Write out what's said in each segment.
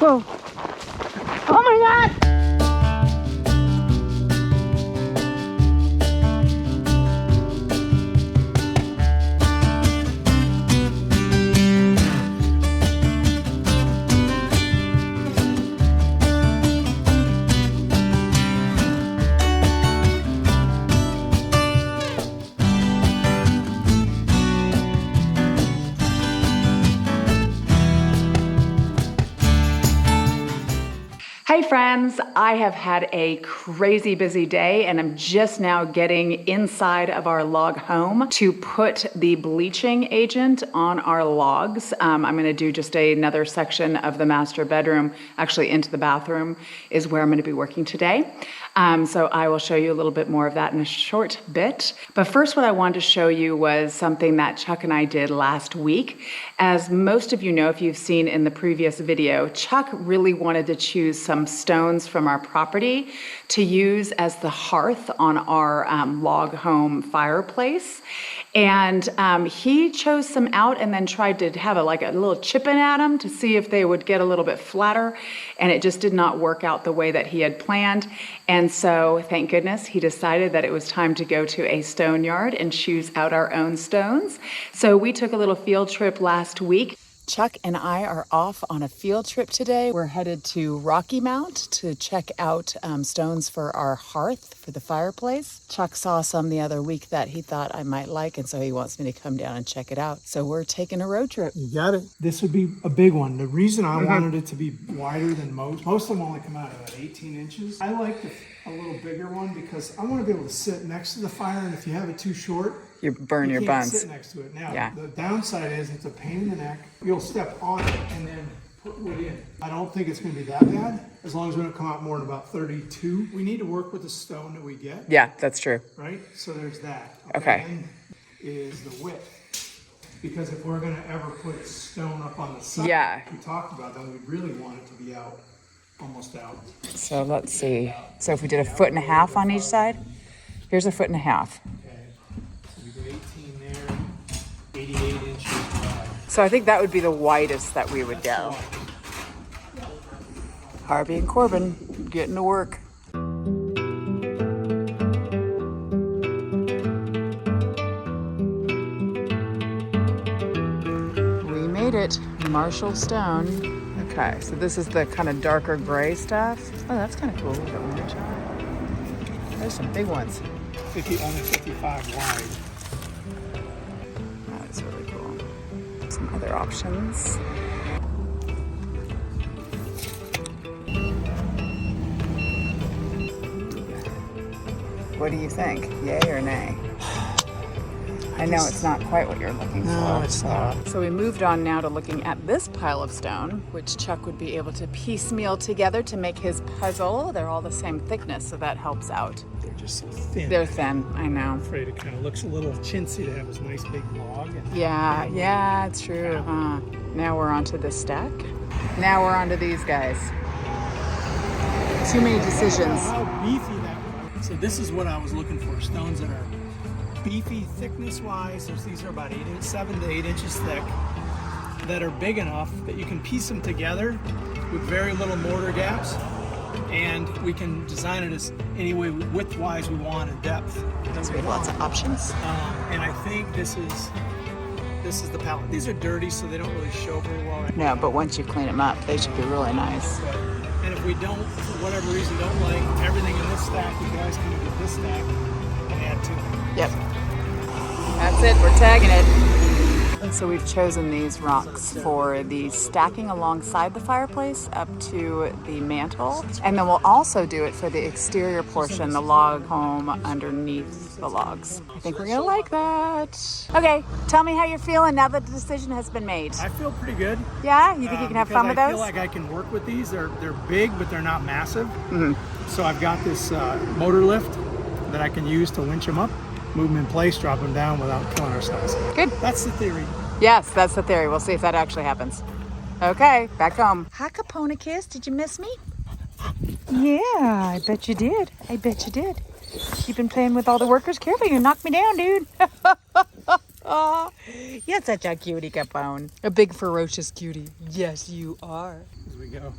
Whoa. Oh my God. Hey friends, I have had a crazy busy day and I'm just now getting inside of our log home to put the bleaching agent on our logs. I'm gonna do just another section of the master bedroom, actually into the bathroom is where I'm gonna be working today. So I will show you a little bit more of that in a short bit. But first what I wanted to show you was something that Chuck and I did last week. As most of you know, if you've seen in the previous video, Chuck really wanted to choose some stones from our property to use as the hearth on our log home fireplace. And he chose some out and then tried to have a little chipping at them to see if they would get a little bit flatter. And it just did not work out the way that he had planned. And so, thank goodness, he decided that it was time to go to a stone yard and choose out our own stones. So we took a little field trip last week. Chuck and I are off on a field trip today. We're headed to Rocky Mount to check out stones for our hearth for the fireplace. Chuck saw some the other week that he thought I might like, and so he wants me to come down and check it out. So we're taking a road trip. You got it. This would be a big one. The reason I wanted it to be wider than most of them only come out at about 18 inches. I like a little bigger one because I want to be able to sit next to the fire, and if you have it too short, you burn your buns. Sit next to it. Now, the downside is it's a pain in the neck. You'll step on it and then put wood in. I don't think it's going to be that bad as long as we don't come out more than about 32. We need to work with the stone that we get. Yeah, that's true. Right? So there's that. Okay. Then is the width. Because if we're going to ever put stone up on the side, we talked about, then we really want it to be out, almost out. So let's see. So if we did 1.5 feet on each side, here's 1.5 feet. 88 inches wide. So I think that would be the widest that we would go. Harvey and Corbin getting to work. We made it, Marshall Stone. Okay, so this is the kind of darker gray stuff. Oh, that's kind of cool. The orange on it. There's some big ones. Only 55 wide. That's really cool. Some other options. What do you think? Yay or nay? I know it's not quite what you're looking for. No, it's not. So we moved on now to looking at this pile of stone, which Chuck would be able to piecemeal together to make his puzzle. They're all the same thickness, so that helps out. They're just so thin. They're thin, I know. I'm afraid it kind of looks a little chintzy to have this nice big log. Yeah, it's true. Now we're onto this stack. Now we're onto these guys. Too many decisions. How beefy that was. So this is what I was looking for, stones that are beefy thickness-wise. These are about 7 to 8 inches thick, that are big enough that you can piece them together with very little mortar gaps, and we can design it as any way width-wise we want and depth. So we have lots of options. And I think this is the palette. These are dirty, so they don't really show very well right No, but once you clean them up, they should be really nice. And if we don't, for whatever reason, don't like everything in this stack, you can always come up with this stack and add to it. Yep. That's it, we're tagging it. So we've chosen these rocks for the stacking alongside the fireplace up to the mantle. And then we'll also do it for the exterior portion, the log home underneath the logs. I think we're gonna like that. Okay, tell me how you're feeling now that the decision has been made. I feel pretty good. Yeah, you think you can have fun with those? I feel like I can work with these. They're big, but they're not massive. So I've got this motor lift that I can use to winch them up, move them in place, drop them down without killing ourselves. Good. That's the theory. Yes, that's the theory. We'll see if that actually happens. Okay, back home. Hi, Caponicus. Did you miss me? Yeah, I bet you did. I bet you did. You've been playing with all the workers. Careful, you knock me down, dude. You're such a cutie, Capone. A big, ferocious cutie. Yes, you are. As we go.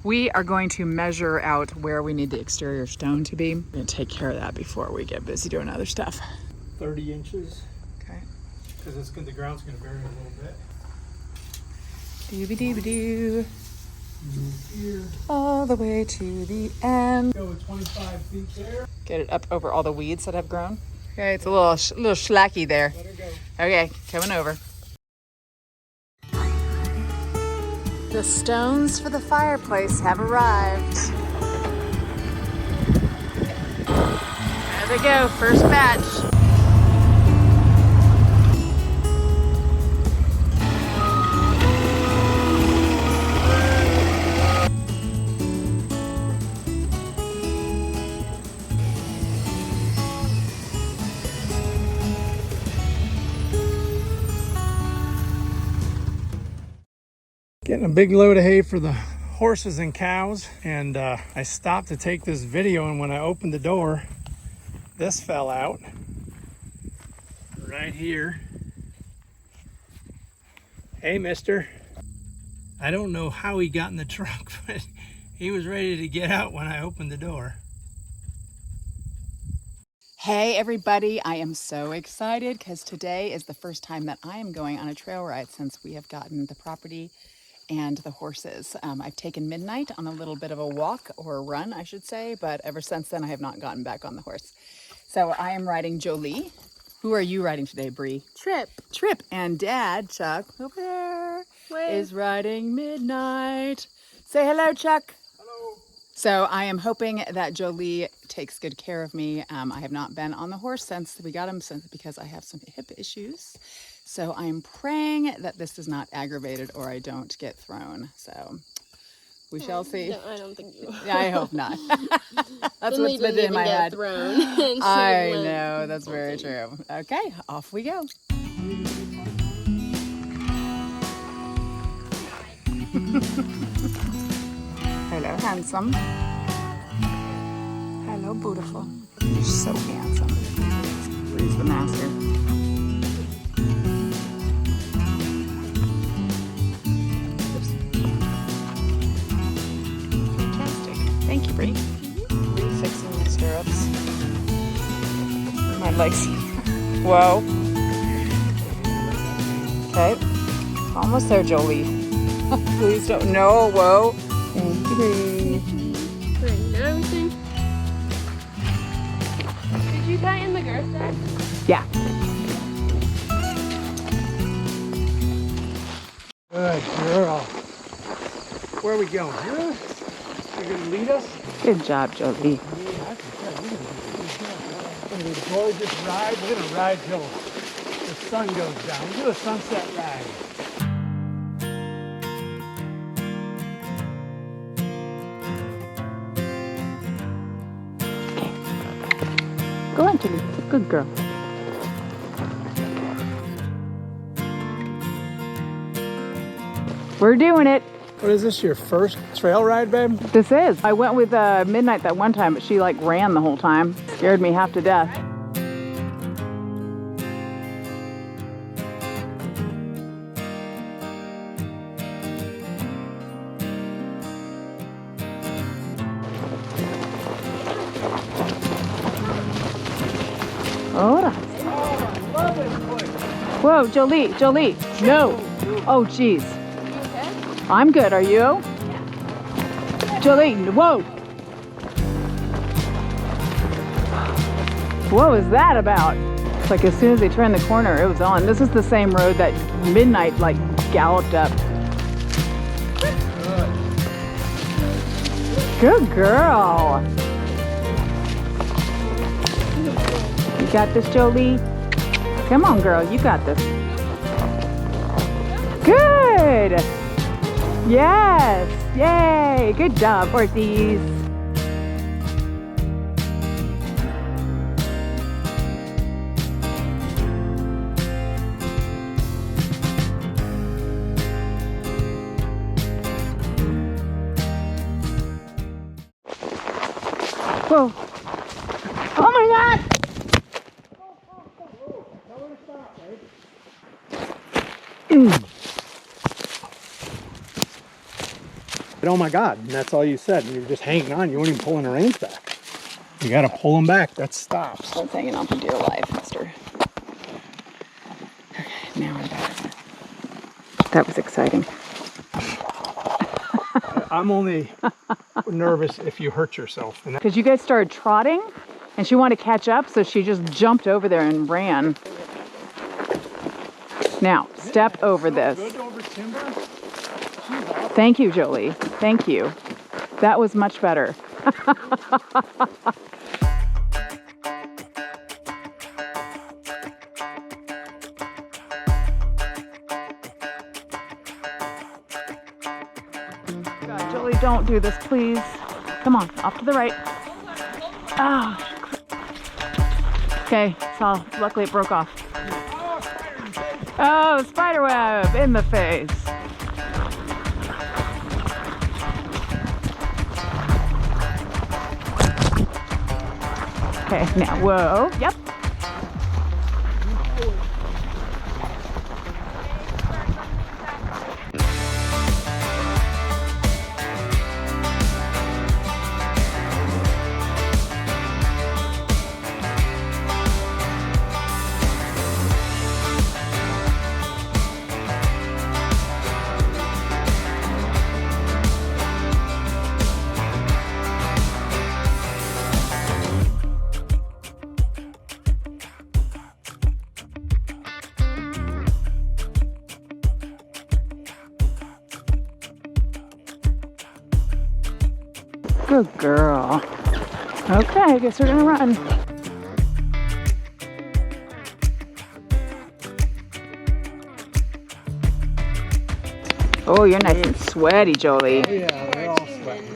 We are going to measure out where we need the exterior stone to be. We're gonna take care of that before we get busy doing other stuff. 30 inches. Okay. Because the ground's going to vary a little bit. Dooby-dooby-doo. Here. All the way to the end. Go with 25 feet there. Get it up over all the weeds that have grown. Okay, it's a little schlacky there. Let her go. Okay, coming over. The stones for the fireplace have arrived. There they go, first batch. Getting a big load of hay for the horses and cows, and I stopped to take this video, and when I opened the door, this fell out right here. Hey, mister. I don't know how he got in the truck, but he was ready to get out when I opened the door. Hey everybody, I am so excited because today is the first time that I am going on a trail ride since we have gotten the property and the horses. I've taken Midnight on a little bit of a walk, or a run I should say, but ever since then I have not gotten back on the horse. So I am riding Jolie. Who are you riding today, Brie? Trip. And Dad, Chuck, over there, is riding Midnight. Say hello, Chuck. Hello. So I am hoping that Jolie takes good care of me. I have not been on the horse since we got him, because I have some hip issues. So I am praying that this is not aggravated or I don't get thrown. So we shall see. No, I don't think you will. Yeah, I hope not. That's what's been in my head. Thrown. I know, that's very true. Okay, off we go. Hello, handsome. Hello, beautiful. You're so handsome. Bree's the master. Fantastic. Thank you, Bree. Refixing the stirrups. My legs. Whoa. Okay. Almost there, Jolie. Please don't. No, whoa. Thank you, Bree. Right, now everything. Did you tie in the girth there? Yeah. Good girl. Where are we going? Huh? You're going to lead us? Good job, Jolie. Yeah, I can tell you're going to do a good job. It's going to be a gorgeous ride. We're going to ride till the sun goes down. We'll do a sunset ride. Go on, Jolie. Good girl. We're doing it. What is this, your first trail ride, babe? This is. I went with Midnight that one time, but she like ran the whole time. Scared me half to death. Ora. Whoa, Jolie, no. Oh, jeez. I'm good, are you? Jolie, whoa. What was that about? It's like as soon as they turned the corner, it was on. This is the same road that Midnight like galloped up. Good girl. You got this, Jolie? Come on, girl, you got this. Good. Yes. Yay. Good job, horsies. Whoa. Oh my God. But oh my God, and that's all you said. And you're just hanging on. You weren't even pulling the reins back. You got to pull them back. That stops. I'm hanging on for dear life, mister. Okay, now I'm back. That was exciting. I'm only nervous if you hurt yourself. Because you guys started trotting, and she wanted to catch up, so she just jumped over there and ran. Now, step over this. Good over timber. Thank you, Jolie. Thank you. That was much better. God, Jolie, don't do this, please. Come on, off to the right. Ah. Okay, so luckily it broke off. Oh, spider web in the face. Okay, now, whoa, yep. Good girl. Okay, I guess we're gonna run. Oh, you're nice and sweaty, Jolie. Oh yeah, they're all sweating.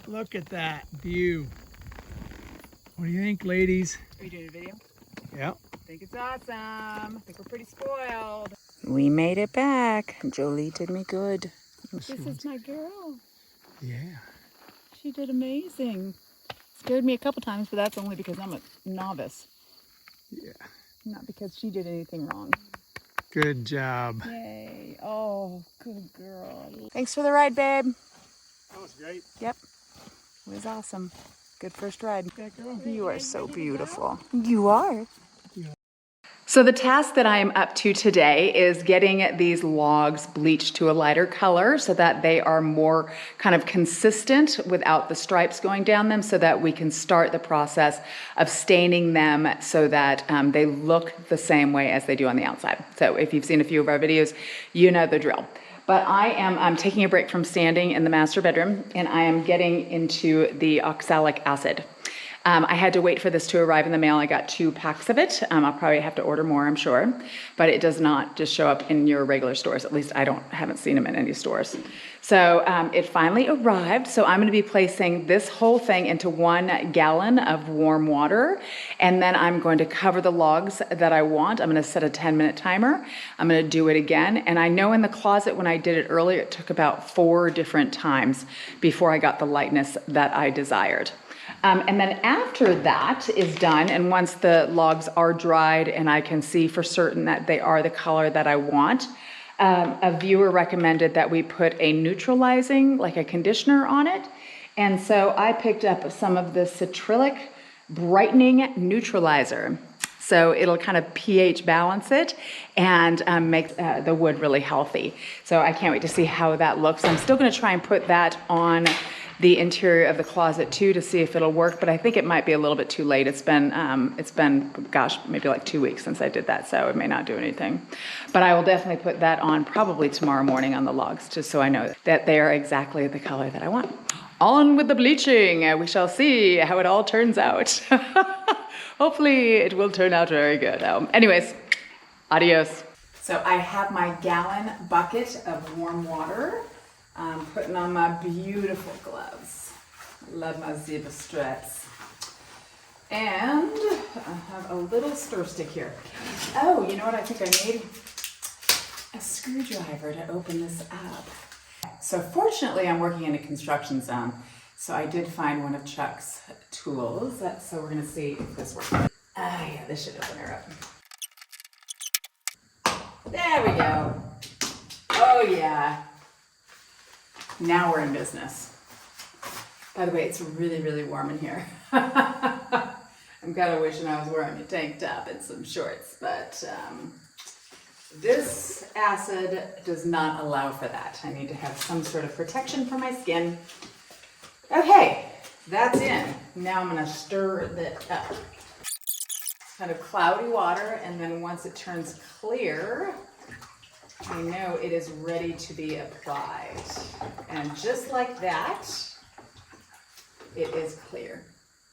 Look at that view. What do you think, ladies? Are you doing a video? Yeah. I think it's awesome. I think we're pretty spoiled. We made it back. Jolie did me good. This is my girl. Yeah. She did amazing. Scared me a couple times, but that's only because I'm a novice. Yeah. Not because she did anything wrong. Good job. Yay. Oh, good girl. Thanks for the ride, babe. That was great. Yep. It was awesome. Good first ride. That girl. You are so beautiful. You are. So the task that I am up to today is getting these logs bleached to a lighter color so that they are more kind of consistent without the stripes going down them, so that we can start the process of staining them so that they look the same way as they do on the outside. So if you've seen a few of our videos, you know the drill. But I'm taking a break from standing in the master bedroom, and I am getting into the oxalic acid. I had to wait for this to arrive in the mail. I got 2 packs of it. I'll probably have to order more, I'm sure. But it does not just show up in your regular stores. At least I haven't seen them in any stores. So it finally arrived. So I'm going to be placing this whole thing into 1 gallon of warm water. And then I'm going to cover the logs that I want. I'm going to set a 10-minute timer. I'm going to do it again. And I know in the closet when I did it earlier, it took about 4 different times before I got the lightness that I desired. And then after that is done, and once the logs are dried and I can see for certain that they are the color that I want, a viewer recommended that we put a neutralizing, like a conditioner on it. And so I picked up some of the citric brightening neutralizer. So it'll kind of pH balance it and make the wood really healthy. So I can't wait to see how that looks. I'm still going to try and put that on the interior of the closet too to see if it'll work, but I think it might be a little bit too late. It's been gosh, maybe like 2 weeks since I did that, so it may not do anything. But I will definitely put that on probably tomorrow morning on the logs, just so I know that they are exactly the color that I want. On with the bleaching. We shall see how it all turns out. Hopefully it will turn out very good. Anyways, adios. So I have my gallon bucket of warm water. I'm putting on my beautiful gloves. Love my zebra straps. And I have a little stir stick here. Oh, you know what I think I need? A screwdriver to open this up. So fortunately, I'm working in a construction zone, so I did find one of Chuck's tools. So we're gonna see if this works. Ah, yeah, this should open her up. There we go. Oh yeah. Now we're in business. By the way, it's really, really warm in here. I'm kind of wishing I was wearing a tank top and some shorts, but this acid does not allow for that. I need to have some sort of protection for my skin. Okay, that's in. Now I'm gonna stir that up. It's kind of cloudy water, and then once it turns clear, I know it is ready to be applied. And just like that, it is clear.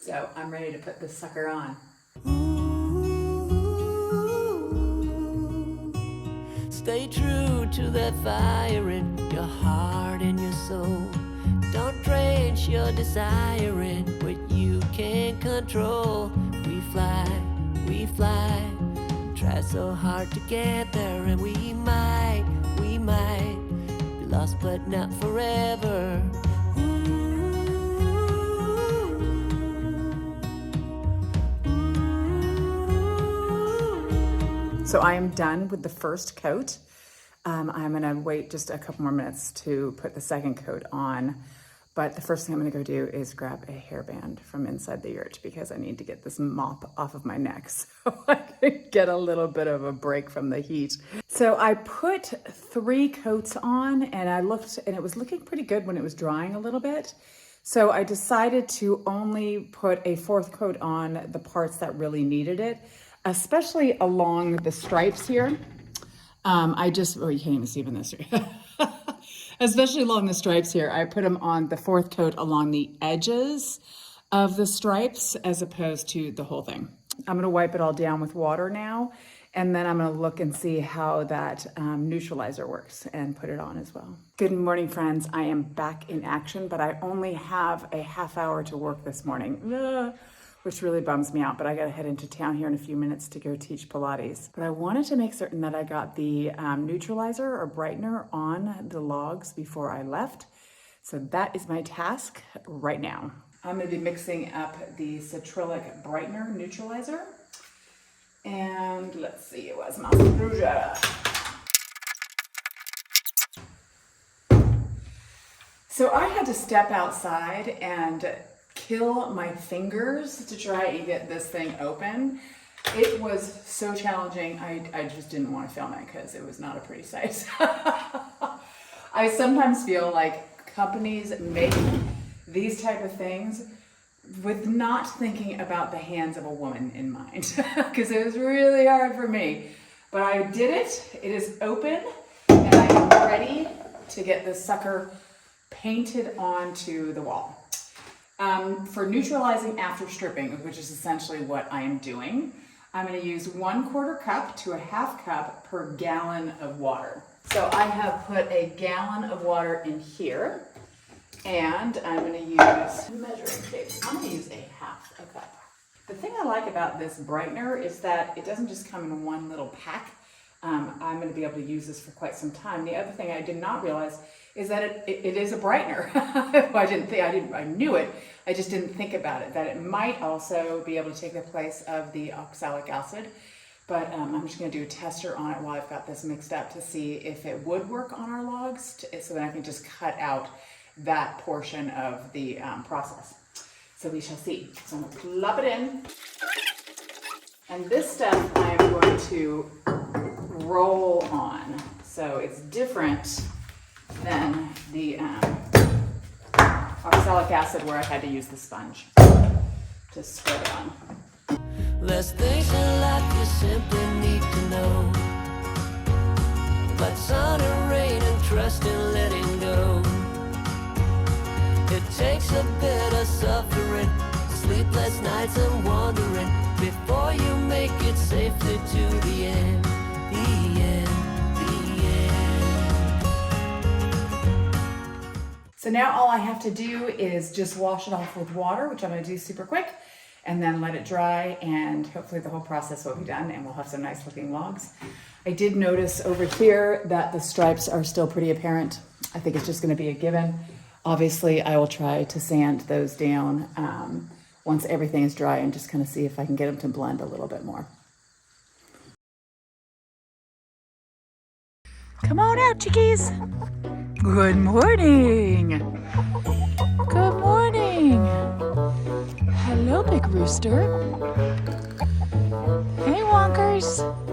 So I'm ready to put this sucker on. Stay true to that fire in your heart and your soul. Don't drench your desire in what you can't control. We fly, try so hard to get there, and we might be lost but not forever. So I am done with the first coat. I'm gonna wait just a couple more minutes to put the second coat on. But the first thing I'm gonna go do is grab a hairband from inside the yurt because I need to get this mop off of my neck so I can get a little bit of a break from the heat. So I put 3 coats on, and I looked, and it was looking pretty good when it was drying a little bit. So I decided to only put a 4th coat on the parts that really needed it, especially along the stripes here. Oh, you can't even see even this. Especially along the stripes here. I put them on the 4th coat along the edges of the stripes as opposed to the whole thing. I'm gonna wipe it all down with water now, and then I'm gonna look and see how that neutralizer works and put it on as well. Good morning, friends. I am back in action, but I only have a half hour to work this morning. Which really bums me out, but I gotta head into town here in a few minutes to go teach Pilates. But I wanted to make certain that I got the neutralizer or brightener on the logs before I left. So that is my task right now. I'm gonna be mixing up the Citrilic brightener neutralizer. And let's see, where's my screwdriver? So I had to step outside and kill my fingers to try and get this thing open. It was so challenging. I just didn't want to film it because it was not a pretty sight. I sometimes feel like companies make these type of things with not thinking about the hands of a woman in mind because it was really hard for me. But I did it. It is open, and I am ready to get this sucker painted onto the wall. For neutralizing after stripping, which is essentially what I am doing, I'm going to use 1/4 cup to a 1/2 cup per gallon of water. So I have put a gallon of water in here, and I'm going to use measuring tape. I'm going to use a 1/2 cup. The thing I like about this brightener is that it doesn't just come in one little pack. I'm going to be able to use this for quite some time. The other thing I did not realize is that it is a brightener. I knew it, I just didn't think about it, that it might also be able to take the place of the oxalic acid. But I'm just gonna do a tester on it while I've got this mixed up to see if it would work on our logs, so that I can just cut out that portion of the process. So we shall see. So I'm gonna plop it in. And this stuff I'm going to roll on. So it's different than the oxalic acid where I had to use the sponge to spread it on. There's things in life you simply need to know, but sun and rain and trust in letting go. It takes a bit of suffering, sleepless nights and wandering before you make it safely to the end, the end. So now all I have to do is just wash it off with water, which I'm going to do super quick, and then let it dry, and hopefully the whole process will be done and we'll have some nice looking logs. I did notice over here that the stripes are still pretty apparent. I think it's just going to be a given. Obviously, I will try to sand those down once everything is dry and just kind of see if I can get them to blend a little bit more. Come on out, chickies. Good morning. Good morning. Hello, big rooster. Hey, wonkers.